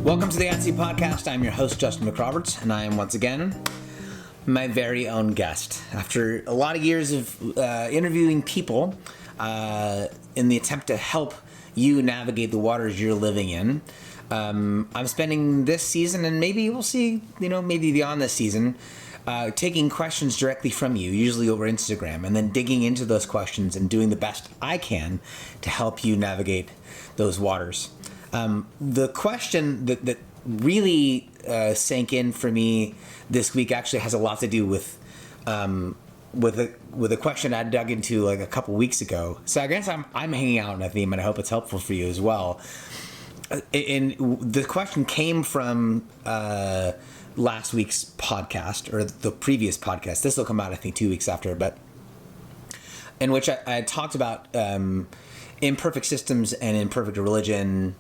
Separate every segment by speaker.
Speaker 1: Welcome to the Etsy podcast. I'm your host, Justin McRoberts, and I am once again my very own guest. After a lot of years of interviewing people in the attempt to help you navigate the waters you're living in, I'm spending this season, and maybe we'll see, maybe beyond this season, taking questions directly from you, usually over Instagram, and then digging into those questions and doing the best I can to help you navigate those waters. The question that really sank in for me this week actually has a lot to do with a question I dug into like a couple weeks ago. So I guess I'm hanging out on a theme, and I hope it's helpful for you as well. And the question came from last week's podcast, or the previous podcast. This will come out, I think, 2 weeks after, but in which I talked about imperfect systems and imperfect religion,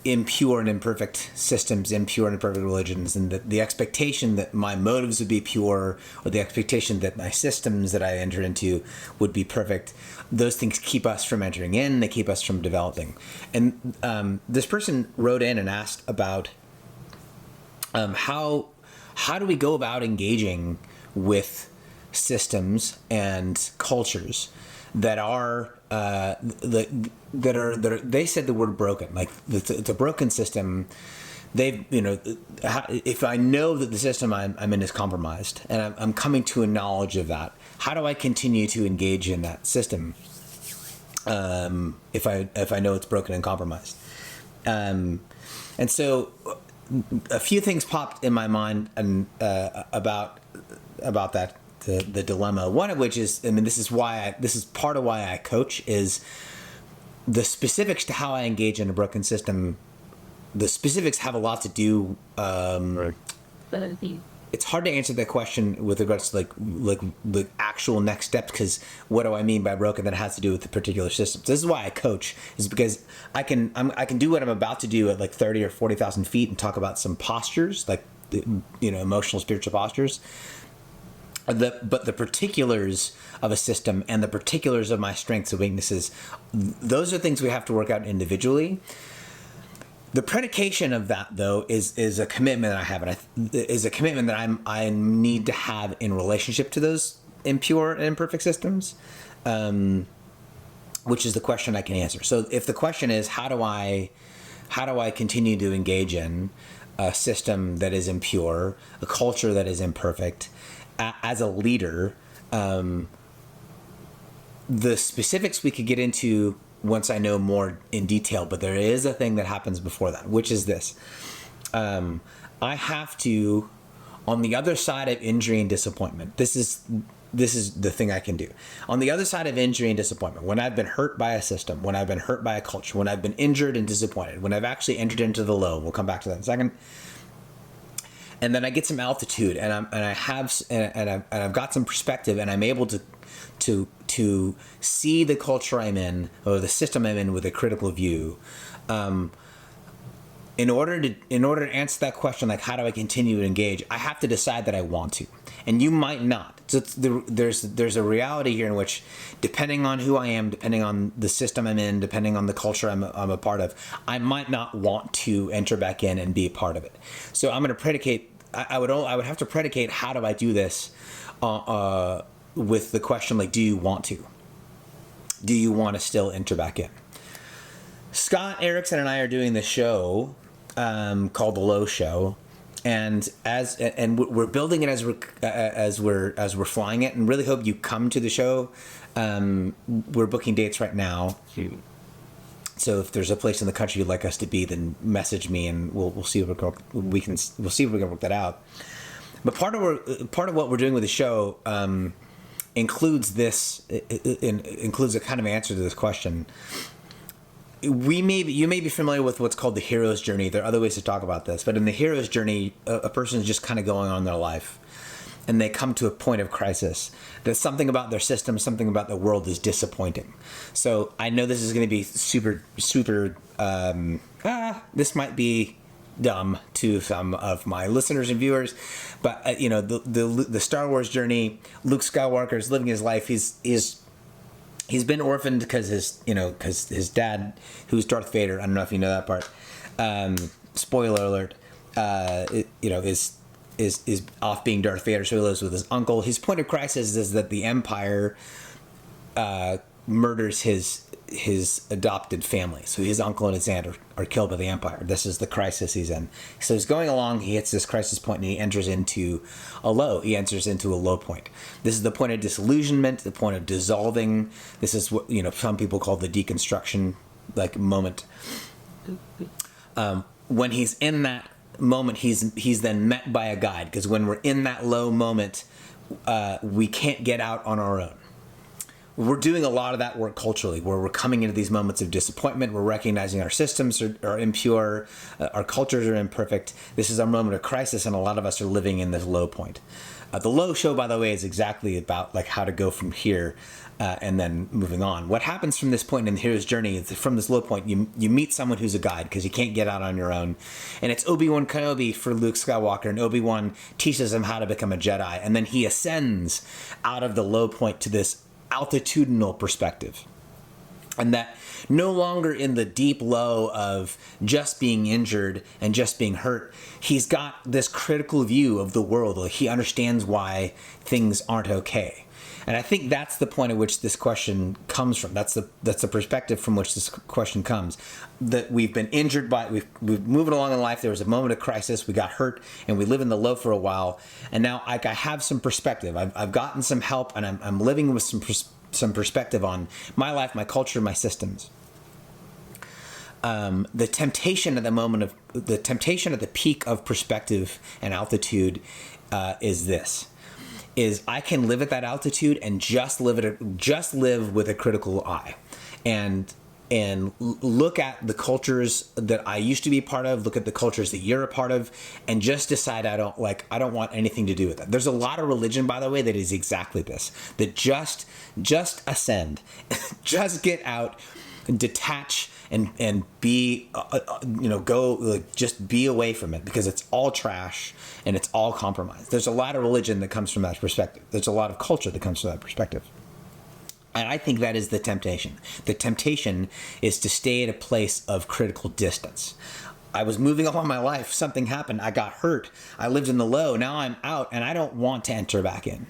Speaker 1: impure and imperfect systems, impure and imperfect religions, and the expectation that my motives would be pure, or the expectation that my systems that I enter into would be perfect. Those things keep us from entering in, they keep us from developing. And this person wrote in and asked about how do we go about engaging with systems and cultures that are they said the word broken, like it's a broken system. If I know that the system I'm in is compromised, and I'm coming to a knowledge of that, how do I continue to engage in that system if I know it's broken and compromised? And so a few things popped in my mind and about that. The dilemma, one of which is, this is part of why I coach, is the specifics to how I engage in a broken system. The specifics have a lot to do. Right. It's hard to answer that question with regards to like the actual next steps, because what do I mean by broken that has to do with the particular system? So this is why I coach, is because I can do what I'm about to do at like 30 or 40,000 feet and talk about some postures, like emotional, spiritual postures. But the particulars of a system and the particulars of my strengths and weaknesses, those are things we have to work out individually. The predication of that, though, is a commitment that I have, and is a commitment that I need to have in relationship to those impure and imperfect systems, which is the question I can answer. So if the question is how do I continue to engage in a system that is impure, a culture that is imperfect, as a leader, the specifics we could get into once I know more in detail, but there is a thing that happens before that, which is this. I have to, on the other side of injury and disappointment, this is the thing I can do. On the other side of injury and disappointment, when I've been hurt by a system, when I've been hurt by a culture, when I've been injured and disappointed, when I've actually entered into the low, we'll come back to that in a second, and then I get some altitude, and I've got some perspective, and I'm able to see the culture I'm in, or the system I'm in, with a critical view. In order to answer that question, like how do I continue to engage, I have to decide that I want to, and you might not. So there's a reality here in which, depending on who I am, depending on the system I'm in, depending on the culture I'm a part of, I might not want to enter back in and be a part of it. So I'm going to predicate. I would have to predicate, how do I do this with the question, like, do you want to? Do you want to still enter back in? Scott Erickson and I are doing this show called The Low Show, and we're building it as we're flying it, and really hope you come to the show. We're booking dates right now. So if there's a place in the country you'd like us to be, then message me, and we'll see if we can work that out. But part of what we're doing with the show includes this. Includes a kind of answer to this question. You may be familiar with what's called the hero's journey. There are other ways to talk about this, but in the hero's journey, a person is just kind of going on their life, and they come to a point of crisis. That something about their system, something about the world is disappointing. So I know this is going to be super. This might be dumb to some of my listeners and viewers, but the Star Wars journey, Luke Skywalker is living his life. He's he's been orphaned because his dad, who's Darth Vader, I don't know if you know that part. Spoiler alert. Is off being Darth Vader, so he lives with his uncle. His point of crisis is that the Empire murders his adopted family. So his uncle and his aunt are killed by the Empire. This is the crisis he's in. So he's going along, he hits this crisis point, and he enters into a low. He enters into a low point. This is the point of disillusionment, the point of dissolving. This is what some people call the deconstruction moment. When he's in that moment, he's then met by a guide, because when we're in that low moment, we can't get out on our own. We're doing a lot of that work culturally, where we're coming into these moments of disappointment. We're recognizing our systems are impure, our cultures are imperfect. This is our moment of crisis, and a lot of us are living in this low point. The low show, by the way, is exactly about how to go from here and then moving on. What happens from this point in the hero's journey is, from this low point, you meet someone who's a guide, because you can't get out on your own. And it's Obi-Wan Kenobi for Luke Skywalker, and Obi-Wan teaches him how to become a Jedi. And then he ascends out of the low point to this altitudinal perspective, and that no longer in the deep low of just being injured and just being hurt, he's got this critical view of the world. He understands why things aren't okay. And I think that's the point at which this question comes from. That's the perspective from which this question comes. That we've been injured we've moved along in life. There was a moment of crisis. We got hurt, and we live in the low for a while. And now I have some perspective. I've gotten some help, and I'm living with some perspective on my life, my culture, my systems. The temptation at the peak of perspective and altitude is I can live at that altitude and just live with a critical eye, and look at the cultures that I used to be part of, look at the cultures that you're a part of, and just decide I don't want anything to do with that. There's a lot of religion, by the way, that is exactly this. That just ascend, just get out, detach, and be just be away from it, because it's all trash and it's all compromise. There's a lot of religion that comes from that perspective. There's a lot of culture that comes from that perspective. And I think that is the temptation. The temptation is to stay at a place of critical distance. I was moving along my life, something happened, I got hurt, I lived in the low, now I'm out, and I don't want to enter back in.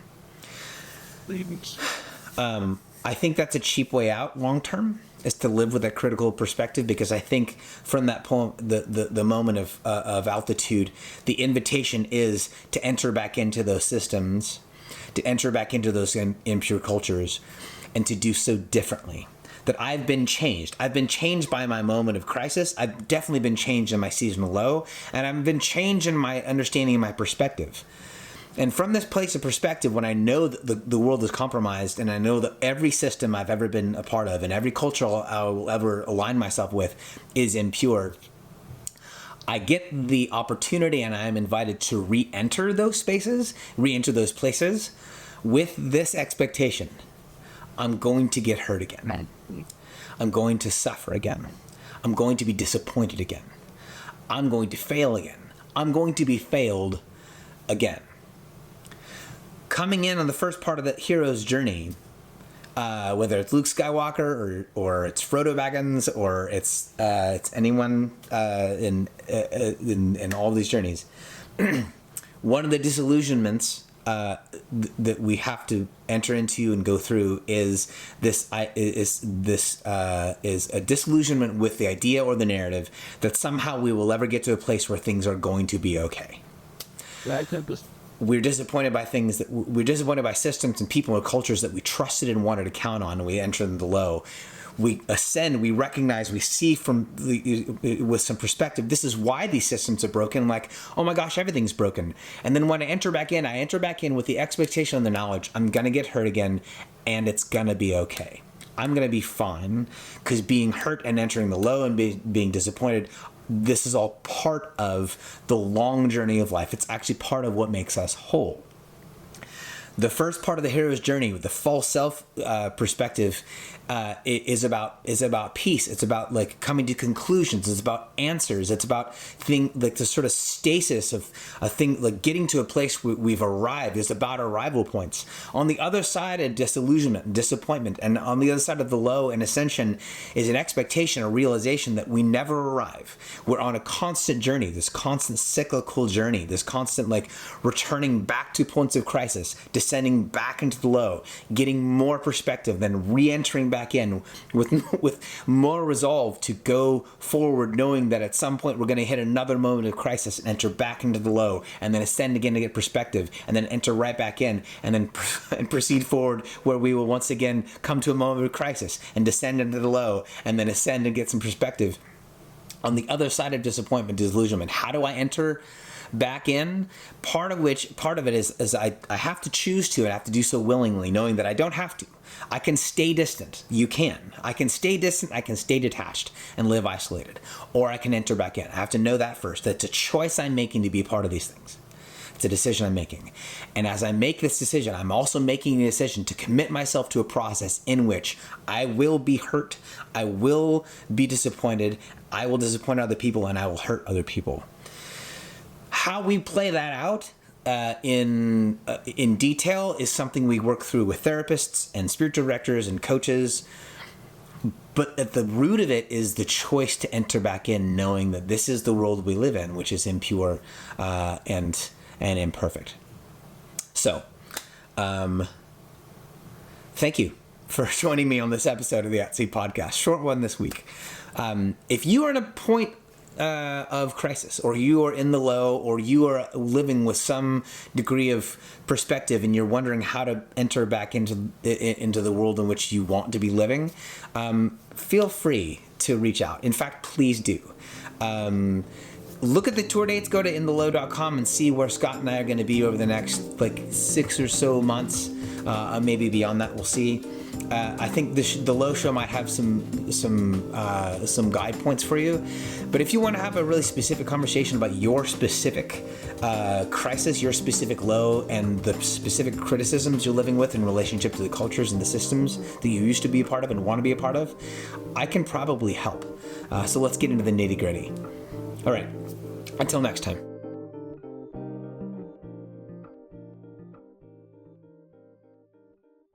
Speaker 1: I think that's a cheap way out long term, is to live with a critical perspective, because I think from that poem, the moment of altitude, the invitation is to enter back into those systems, to enter back into those impure cultures, and to do so differently. That I've been changed. I've been changed by my moment of crisis. I've definitely been changed in my seasonal low, and I've been changed in my understanding and my perspective. And from this place of perspective, when I know that the world is compromised, and I know that every system I've ever been a part of and every culture I will ever align myself with is impure, I get the opportunity, and I am invited to re-enter those spaces, re-enter those places with this expectation. I'm going to get hurt again. I'm going to suffer again. I'm going to be disappointed again. I'm going to fail again. I'm going to be failed again. Coming in on the first part of the hero's journey, whether it's Luke Skywalker or it's Frodo Baggins or it's anyone in all these journeys, one of the disillusionments that we have to enter into and go through is a disillusionment with the idea or the narrative that somehow we will ever get to a place where things are going to be okay. We're disappointed by systems and people and cultures that we trusted and wanted to count on, and we enter in the low. We ascend, we recognize, we see with some perspective, this is why these systems are broken. Like, oh my gosh, everything's broken. And then when I enter back in with the expectation and the knowledge, I'm going to get hurt again, and it's going to be okay. I'm going to be fine, because being hurt and entering the low and being disappointed, this is all part of the long journey of life. It's actually part of what makes us whole. The first part of the hero's journey with the false self perspective is about peace. It's about like coming to conclusions. It's about answers. It's about like the sort of stasis of a thing, like getting to a place where we've arrived. It's about arrival points. On the other side of disillusionment and disappointment, and on the other side of the low and ascension is an expectation, a realization that we never arrive. We're on a constant journey, this constant cyclical journey, this constant like returning back to points of crisis, descending back into the low, getting more perspective, then re-entering back in with more resolve to go forward, knowing that at some point we're going to hit another moment of crisis and enter back into the low, and then ascend again to get perspective, and then enter right back in, and then and proceed forward where we will once again come to a moment of crisis and descend into the low, and then ascend and get some perspective. On the other side of disappointment, disillusionment, how do I enter back in? Part of it is I have to choose to, and I have to do so willingly, knowing that I don't have to. I can stay distant. You can. I can stay distant. I can stay detached and live isolated. Or I can enter back in. I have to know that first. That's a choice I'm making to be a part of these things. It's a decision I'm making. And as I make this decision, I'm also making the decision to commit myself to a process in which I will be hurt, I will be disappointed, I will disappoint other people, and I will hurt other people. How we play that out in detail is something we work through with therapists and spiritual directors and coaches. But at the root of it is the choice to enter back in, knowing that this is the world we live in, which is impure and imperfect. So, thank you for joining me on this episode of the At Sea Podcast. Short one this week. If you are at a point of crisis, or you are in the low, or you are living with some degree of perspective, and you're wondering how to enter back into the world in which you want to be living, feel free to reach out. In fact, please do. Look at the tour dates, go to inthelow.com and see where Scott and I are going to be over the next 6 or so months, maybe beyond that, we'll see. I think the Low Show might have some guide points for you. But if you want to have a really specific conversation about your specific crisis, your specific low, and the specific criticisms you're living with in relationship to the cultures and the systems that you used to be a part of and want to be a part of, I can probably help. So let's get into the nitty-gritty. All right. Until next time.